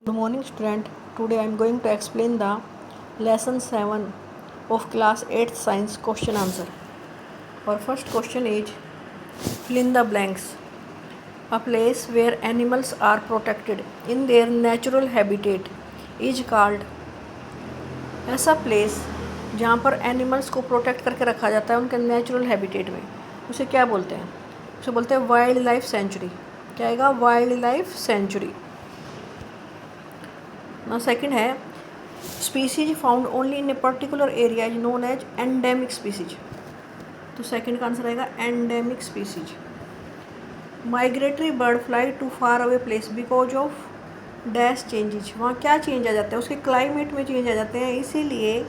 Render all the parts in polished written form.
Good morning student. Today I am going to explain the lesson 7 of class 8 science question answer. Our first question is fill in the blanks. A place where animals are protected in their natural habitat is called. ऐसा place जहाँ पर animals को protect करके रखा जाता है उनके natural habitat में, उसे क्या बोलते हैं? उसे बोलते हैं वाइल्ड लाइफ सेंचुरी. क्या आएगा? Wildlife sanctuary. ना सेकंड है species found only in a particular area is known as endemic species. तो सेकंड का आंसर आएगा endemic species. Migratory bird fly to far away place because of dash changes. वहाँ क्या change आ जाते हैं? उसके क्लाइमेट में चेंज आ जाते हैं. इसीलिए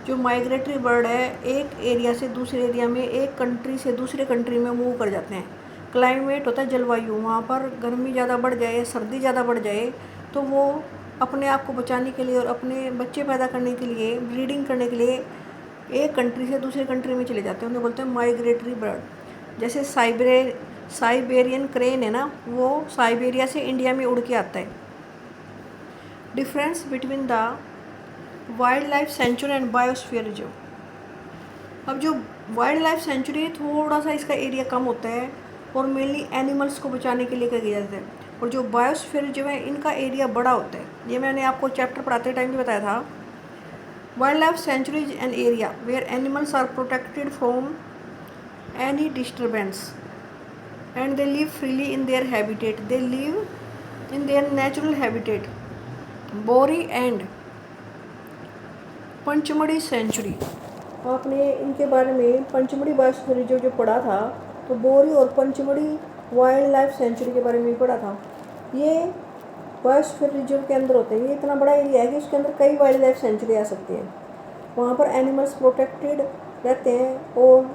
जो माइग्रेटरी बर्ड है एक एरिया से दूसरे एरिया में, एक कंट्री से दूसरे कंट्री में मूव कर जाते हैं. क्लाइमेट होता है जलवायु. वहाँ पर गर्मी ज़्यादा बढ़ जाए, सर्दी ज़्यादा बढ़ जाए तो वो अपने आप को बचाने के लिए और अपने बच्चे पैदा करने के लिए, ब्रीडिंग करने के लिए एक कंट्री से दूसरे कंट्री में चले जाते हैं. उन्हें बोलते हैं माइग्रेटरी बर्ड. जैसे साइबेरियन क्रेन है ना, वो साइबेरिया से इंडिया में उड़ के आता है. Difference between the wild life sanctuary and biosphere reserve. अब जो वाइल्ड लाइफ सेंचुरी है थोड़ा सा इसका एरिया कम होता है और मेनली एनिमल्स को बचाने के लिए किया जाता है. और जो बायोस्फीयर रिजर्व है इनका एरिया बड़ा होता है. ये मैंने आपको चैप्टर पढ़ाते टाइम भी बताया था. Wildlife sanctuary is an area where animals are protected from any disturbance and they live freely in their habitat. They live in their natural habitat. Bori and Pachmarhi sanctuary. आपने इनके बारे में पंचमढ़ी बायोस्फीयर रिजर्व जो पढ़ा था तो बोरी और पंचमढ़ी वाइल्ड लाइफ सेंचुरी के बारे में पढ़ा था. ये बायोस्फीयर रिजर्व के अंदर होते हैं. ये इतना बड़ा एरिया है कि उसके अंदर कई वाइल्ड लाइफ सेंचुरी आ सकती है. वहाँ पर एनिमल्स प्रोटेक्टेड रहते हैं और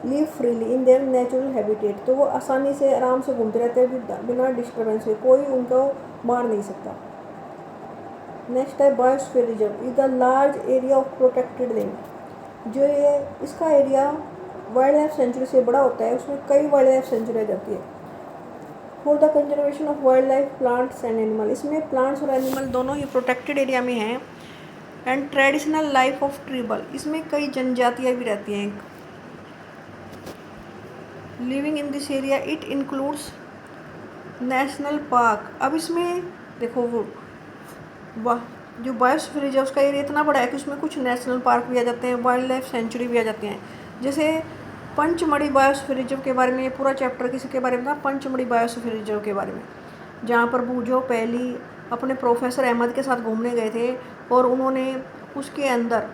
live freely in their natural habitat. तो वो आसानी से आराम से घूमते रहते हैं बिना डिस्टर्बेंस के. कोई उनको मार नहीं सकता. नेक्स्ट है biosphere reserve is the large area of protected range. जो ये इसका एरिया वाइल्ड लाइफ सेंचुरी से बड़ा होता है. उसमें कई वाइल्ड लाइफ सेंचुरी आ जाती है. For the conservation of wild life plants and animal. इसमें प्लांट्स और एनिमल दोनों ही प्रोटेक्टेड एरिया में हैं. And traditional life of tribal. इसमें कई जनजातियाँ भी रहती हैं living in this area. It includes national park. अब इसमें देखो वो वाह, जो बायोस्फीयर रिजर्व उसका एरिया इतना बड़ा है कि उसमें कुछ नेशनल पार्क भी आ जाते हैं, वाइल्ड लाइफ सेंचुरी भी आ जाती हैं. जैसे पंचमढ़ी बायोस्फीयर रिजर्व के बारे में ये पूरा चैप्टर किसके बारे में था? पंचमढ़ी बायोस्फीयर रिजर्व के बारे में. जहाँ पर बूझो पहली अपने प्रोफेसर अहमद के साथ घूमने गए थे और उन्होंने उसके अंदर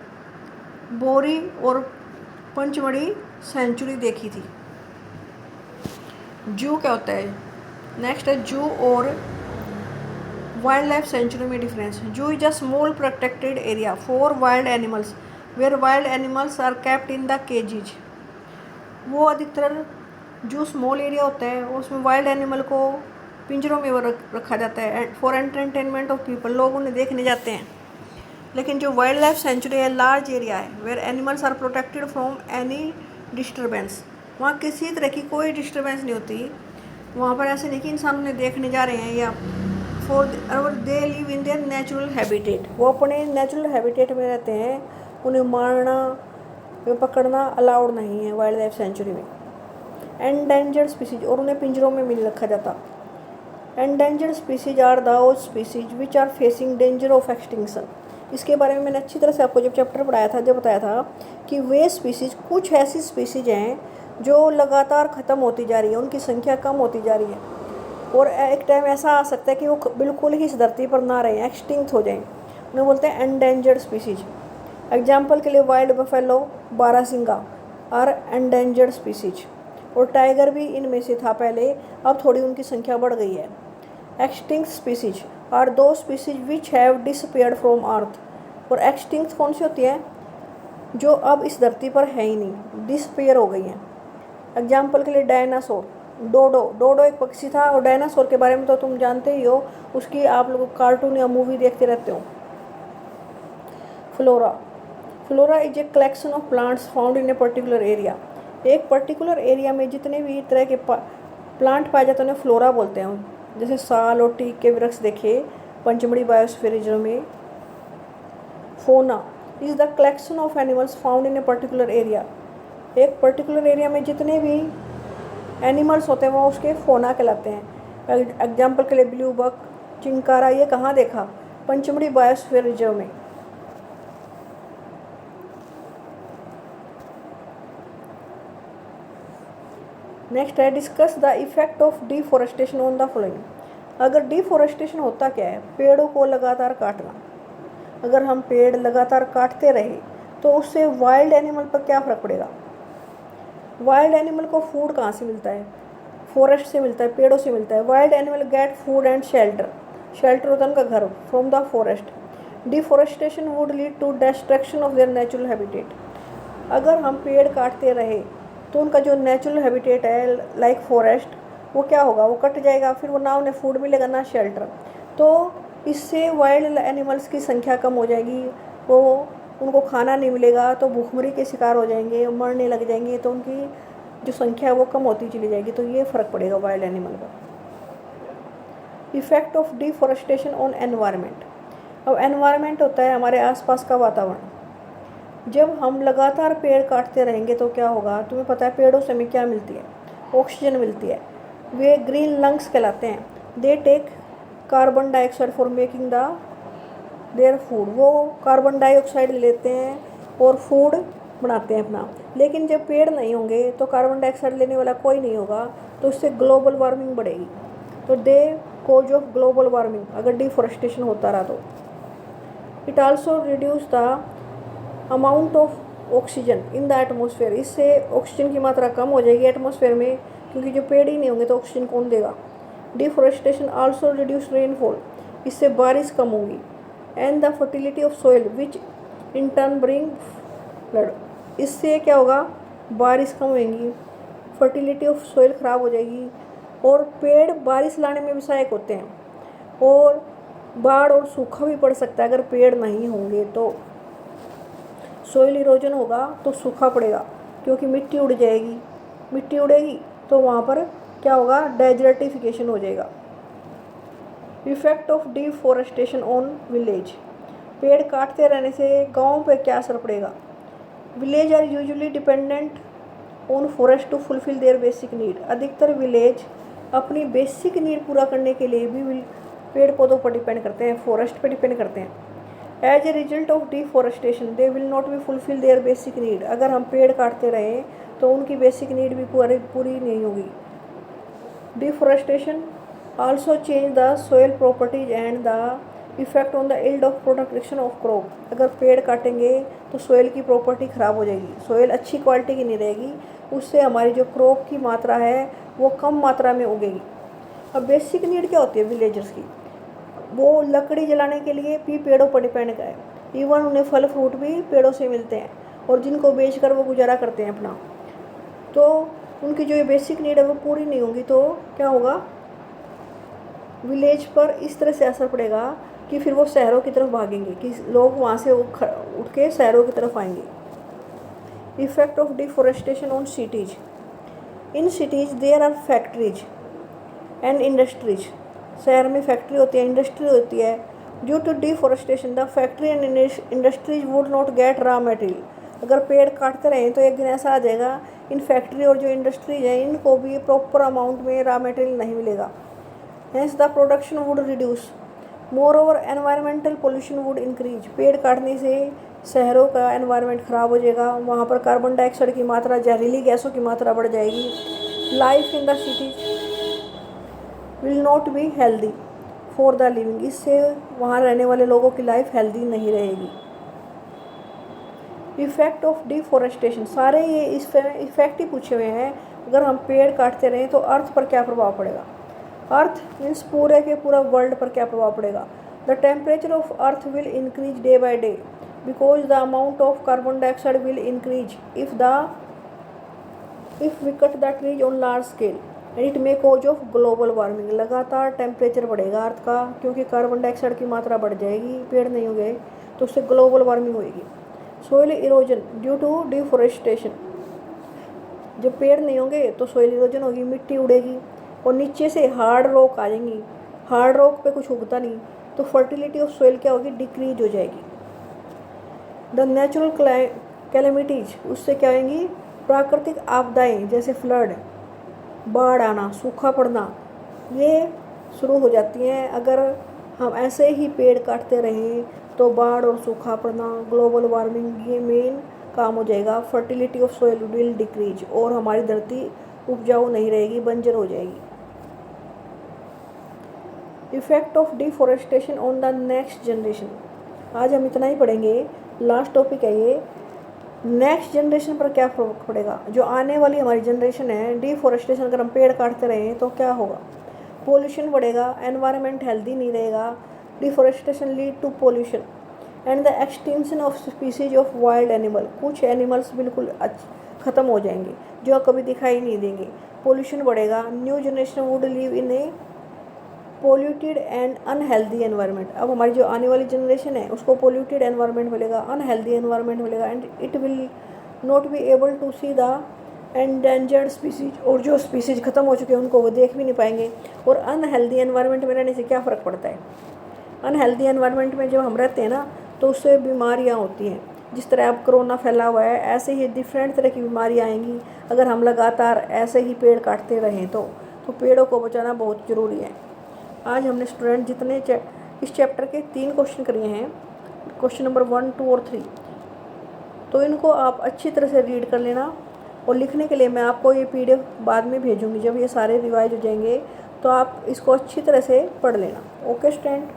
बोरी और पंचमढ़ी सेंचुरी देखी थी. जू क्या होता है? नेक्स्ट है जू और वाइल्ड लाइफ सेंचुरी में difference. Zoo is a small protected area for wild animals where wild animals are kept in the cages. वो अधिकतर जो स्मॉल एरिया होता है उसमें वाइल्ड एनिमल को पिंजरों में रखा जाता है फॉर एंटरटेनमेंट ऑफ पीपल. लोग उन्हें देखने जाते हैं. लेकिन जो वाइल्ड लाइफ सेंचुरी है लार्ज एरिया है where animals are protected from any disturbance. वहाँ किसी तरह की कोई डिस्टर्बेंस नहीं होती. वहाँ पर ऐसे नहीं कि इंसान उन्हें देखने जा रहे हैं या for they live in their natural habitat. वो अपने नेचुरल हैबिटेट में रहते हैं. उन्हें मारना या पकड़ना अलाउड नहीं है वाइल्ड लाइफ सेंचुरी में. Endangered species. और उन्हें पिंजरों में नहीं रखा जाता. Endangered species are those species which are facing danger of extinction. इसके बारे में मैंने अच्छी तरह से आपको जब चैप्टर पढ़ाया था जब बताया था कि वे स्पीसीज कुछ ऐसी स्पीसीज हैं जो लगातार ख़त्म होती जा रही है, उनकी संख्या कम होती जा रही है और एक टाइम ऐसा आ सकता है कि वो बिल्कुल ही इस धरती पर ना रहें, एक्सटिंक्ट हो जाएं. उन्हें बोलते हैं एंडेंजर्ड स्पीसीज. एग्जाम्पल के लिए wild buffalo, barasingha are endangered species. और टाइगर भी इनमें से था पहले, अब थोड़ी उनकी संख्या बढ़ गई है. Extinct species are those species which have disappeared from earth. और एक्सटिंक्ट कौन सी होती है? जो अब इस धरती पर है ही नहीं, डिसअपीयर हो गई हैं. एग्जाम्पल के लिए डायनासोर, डोडो एक पक्षी था. और डायनासोर के बारे में तो तुम जानते ही हो, उसकी आप लोग कार्टून या मूवी देखते रहते हो. Flora is a collection of plants found in a particular area. एक पर्टिकुलर एरिया में जितने भी तरह के प्लांट पाए जाते हैं उन्हें फ्लोरा बोलते हैं. जैसे साल और टीक के वृक्ष देखे पंचमढ़ी बायोस्फीयर रिजर्व में। फोना is the collection of animals found in a particular area. एक पर्टिकुलर एरिया में जितने भी एनिमल्स होते हैं वो उसके फोना कहलाते हैं। एग्जाम्पल के लिए ब्लू बक, चिंकारा, ये कहाँ देखा? पंचमढ़ी बायोस्फीयर रिजर्व में। नेक्स्ट है discuss the effect of deforestation on the following. अगर डिफोरेस्टेशन होता क्या है? पेड़ों को लगातार काटना। अगर हम पेड़ लगातार काटते रहे तो उससे वाइल्ड एनिमल पर क्या फ़र्क पड़ेगा? वाइल्ड एनिमल को फूड कहाँ से मिलता है? फॉरेस्ट से मिलता है, पेड़ों से मिलता है। Wild animal get food and shelter, shelter होता है उनका घर, from the forest. Deforestation would lead to destruction of their natural habitat. अगर हम पेड़ काटते रहे तो उनका जो नेचुरल हैबिटेट है लाइक फॉरेस्ट, वो क्या होगा? वो कट जाएगा, फिर वो ना उन्हें फूड मिलेगा ना शेल्टर। तो इससे वाइल्ड एनिमल्स की संख्या कम हो जाएगी, वो उनको खाना नहीं मिलेगा तो भूखमरी के शिकार हो जाएंगे, मरने लग जाएंगे, तो उनकी जो संख्या है वो कम होती चली जाएगी। तो ये फ़र्क पड़ेगा वाइल्ड एनिमल पर। Effect of deforestation on environment. अब एनवायरनमेंट होता है हमारे आसपास का वातावरण। जब हम लगातार पेड़ काटते रहेंगे तो क्या होगा? तुम्हें पता है पेड़ों से हमें क्या मिलती है? ऑक्सीजन मिलती है। वे ग्रीन लंग्स कहलाते हैं। They take carbon dioxide for making the their food. वो कार्बन डाइऑक्साइड लेते हैं और फूड बनाते हैं अपना। लेकिन जब पेड़ नहीं होंगे तो कार्बन डाइऑक्साइड लेने वाला कोई नहीं होगा, तो इससे ग्लोबल वार्मिंग बढ़ेगी। तो दे कोज ऑफ ग्लोबल वार्मिंग अगर डिफॉरेस्टेशन होता रहा तो। It also reduce the amount of oxygen in the atmosphere. इससे ऑक्सीजन की मात्रा कम हो जाएगी एटमोसफेयर में, क्योंकि जो पेड़ ही नहीं होंगे तो ऑक्सीजन कौन देगा? Deforestation also reduce rainfall. इससे बारिश कम होगी। And the fertility of soil which in turn bring flood. इससे क्या होगा? बारिश कम होगी, फर्टिलिटी ऑफ सॉइल ख़राब हो जाएगी। और पेड़ बारिश लाने में भी सहायक होते हैं, और बाढ़ और सूखा भी पड़ सकता है अगर पेड़ नहीं होंगे तो। सॉइल इरोजन होगा तो सूखा पड़ेगा, क्योंकि मिट्टी उड़ जाएगी। मिट्टी उड़ेगी तो वहाँ पर क्या होगा? डेजर्टिफिकेशन हो जाएगा। Effect of deforestation on village. पेड़ काटते रहने से गाँव पे क्या असर पड़ेगा? Village are usually dependent on forest to fulfil their basic need. अधिकतर विलेज अपनी बेसिक नीड पूरा करने के लिए भी पेड़ पौधों पर डिपेंड करते हैं, फॉरेस्ट पर डिपेंड करते हैं। As a result of deforestation they will not be fulfil their basic need. अगर हम पेड़ काटते रहे तो उनकी बेसिक नीड भी पूरी नहीं होगी। Deforestation also change the soil properties and the effect on the yield of production of crop. अगर पेड़ काटेंगे तो सोयल की प्रॉपर्टी ख़राब हो जाएगी, सोयल अच्छी क्वालिटी की नहीं रहेगी, उससे हमारी जो क्रॉप की मात्रा है वो कम मात्रा में उगेगी। अब बेसिक नीड क्या होती है विलेजर्स की? वो लकड़ी जलाने के लिए भी पेड़ों पर डिपेंड है। इवन उन्हें फल फ्रूट भी पेड़ों से मिलते हैं, और जिनको बेचकर वो गुजारा करते हैं अपना। तो उनकी जो ये बेसिक नीड है वो पूरी नहीं होगी तो क्या होगा? विलेज पर इस तरह से असर पड़ेगा कि फिर वो शहरों की तरफ भागेंगे, कि लोग वहाँ से उठ के शहरों की तरफ आएंगे। Effect of deforestation on cities. In cities there are factories and industries. शहर में फैक्ट्री होती है, इंडस्ट्री होती है। Due to deforestation the factory and industries would not get raw material. अगर पेड़ काटते रहें तो एक दिन ऐसा आ जाएगा इन फैक्ट्री और जो इंडस्ट्रीज हैं इनको भी प्रॉपर अमाउंट में रॉ मटेरियल नहीं मिलेगा। Hence the production would reduce. More over environmental pollution would increase. पेड़ काटने से शहरों का एनवायरनमेंट ख़राब हो जाएगा, वहाँ पर कार्बन डाइऑक्साइड की मात्रा, जहरीली गैसों की मात्रा बढ़ जाएगी। Life in the cities will not be healthy for the living. इससे वहाँ रहने वाले लोगों की लाइफ हेल्दी नहीं रहेगी। इफेक्ट ऑफ डिफॉरेस्टेशन, सारे ये इस इफेक्ट ही पूछे हुए हैं। अगर हम पेड़ काटते रहें तो अर्थ पर क्या प्रभाव पड़ेगा? अर्थ मीन्स पूरे के पूरा वर्ल्ड पर क्या प्रभाव पड़ेगा? The temperature of earth will increase day by day because the amount of carbon dioxide will increase if we cut the trees on large scale and it may cause of global warming. लगातार temperature बढ़ेगा earth का, क्योंकि carbon dioxide की मात्रा बढ़ जाएगी, पेड़ नहीं होंगे तो उससे ग्लोबल वार्मिंग होगी। Soil erosion due to deforestation. जब पेड़ नहीं होंगे तो सोइल इरोजन होगी, मिट्टी उड़ेगी और नीचे से हार्ड रॉक आ जाएंगी। हार्ड रॉक पे कुछ उगता नहीं, तो फर्टिलिटी ऑफ सोइल क्या होगी, डिक्रीज हो जाएगी। द नेचुरल कैलेमिटीज, उससे क्या होंगी, प्राकृतिक आपदाएं जैसे फ्लड, बाढ़ आना, सूखा पड़ना, ये शुरू हो जाती हैं। अगर हम ऐसे ही पेड़ काटते रहें तो बाढ़ और सूखा पड़ना, ग्लोबल वार्मिंग, ये मेन काम हो जाएगा। Fertility of soil will decrease, और हमारी धरती उपजाऊ नहीं रहेगी, बंजर हो जाएगी। Effect of deforestation on the next generation, आज हम इतना ही पढ़ेंगे, लास्ट टॉपिक है ये। नेक्स्ट जनरेशन पर क्या फर्क पड़ेगा, जो आने वाली हमारी जनरेशन है, डिफॉरेस्टेशन अगर हम पेड़ काटते रहें तो क्या होगा, पोल्यूशन बढ़ेगा, एनवायरनमेंट हेल्दी नहीं रहेगा, deforestation lead to pollution and the extinction of species of wild animal, कुछ एनिमल्स बिल्कुल ख़त्म हो जाएंगे जो कभी दिखाई नहीं देंगे, पोल्यूशन बढ़ेगा, new generation would live in a polluted and unhealthy environment. अब हमारी जो आने वाली जनरेशन है उसको पोल्यूटेड एनवायरनमेंट मिलेगा, अनहेल्दी एनवायरनमेंट मिलेगा, and it will not be able to see the endangered species, और जो स्पीसीज ख़त्म हो चुके हैं उनको वो देख भी नहीं पाएंगे। और अनहेल्दी एनवायरनमेंट में रहने से क्या फ़र्क पड़ता है, अनहेल्दी एनवायरनमेंट में जब हम रहते हैं ना तो उससे बीमारियाँ होती हैं। जिस तरह अब कोरोना फैला हुआ है, ऐसे ही डिफरेंट तरह की बीमारियाँ आएंगी अगर हम लगातार ऐसे ही पेड़ काटते रहें तो पेड़ों को बचाना बहुत ज़रूरी है। आज हमने स्टूडेंट जितने इस चैप्टर के 3 क्वेश्चन करिए हैं, क्वेश्चन नंबर 1, 2 और 3, तो इनको आप अच्छी तरह से रीड कर लेना। और लिखने के लिए मैं आपको ये PDF बाद में भेजूँगी, जब ये सारे रिवाइज हो जाएंगे तो आप इसको अच्छी तरह से पढ़ लेना। Okay student.